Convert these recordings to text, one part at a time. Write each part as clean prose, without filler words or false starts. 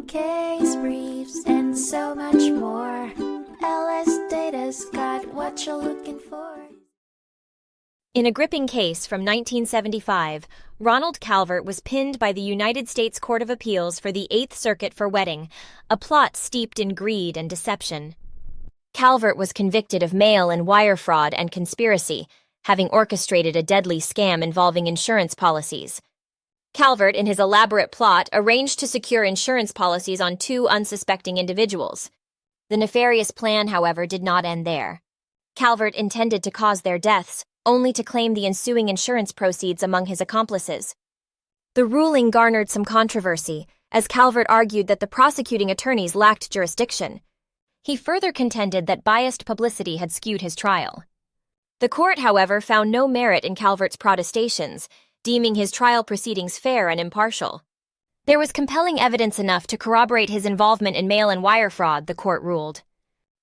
case briefs, and so much more. LSData's got what you're looking for. In a gripping case from 1975, Ronald Calvert was pinned by the United States Court of Appeals for the Eighth Circuit for wedding, a plot steeped in greed and deception. Calvert was convicted of mail and wire fraud and conspiracy, having orchestrated a deadly scam involving insurance policies. Calvert, in his elaborate plot, arranged to secure insurance policies on two unsuspecting individuals. The nefarious plan, however, did not end there. Calvert intended to cause their deaths, only to claim the ensuing insurance proceeds among his accomplices. The ruling garnered some controversy, as Calvert argued that the prosecuting attorneys lacked jurisdiction. He further contended that biased publicity had skewed his trial. The court, however, found no merit in Calvert's protestations, deeming his trial proceedings fair and impartial. There was compelling evidence enough to corroborate his involvement in mail and wire fraud, the court ruled.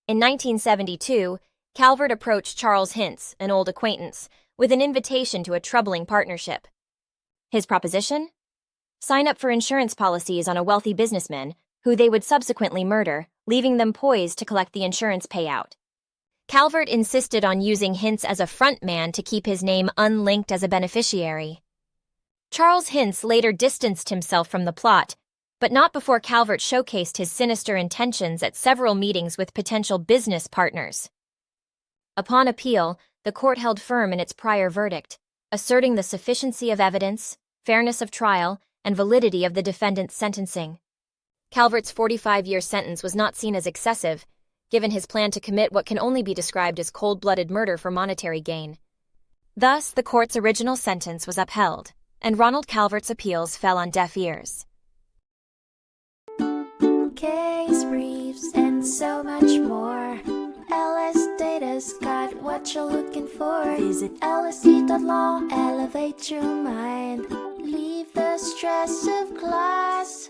In 1972, Calvert approached Charles Hintz, an old acquaintance, with an invitation to a troubling partnership. His proposition? Sign up for insurance policies on a wealthy businessman, who they would subsequently murder, leaving them poised to collect the insurance payout. Calvert insisted on using Hintz as a front man to keep his name unlinked as a beneficiary. Charles Hintz later distanced himself from the plot, but not before Calvert showcased his sinister intentions at several meetings with potential business partners. Upon appeal, the court held firm in its prior verdict, asserting the sufficiency of evidence, fairness of trial, and validity of the defendant's sentencing. Calvert's 45-year sentence was not seen as excessive, given his plan to commit what can only be described as cold-blooded murder for monetary gain. Thus, the court's original sentence was upheld, and Ronald Calvert's appeals fell on deaf ears. Case briefs, and so much more. LSData's got what you're looking for. Visit lsd.law, elevate your mind. Leave the stress of class.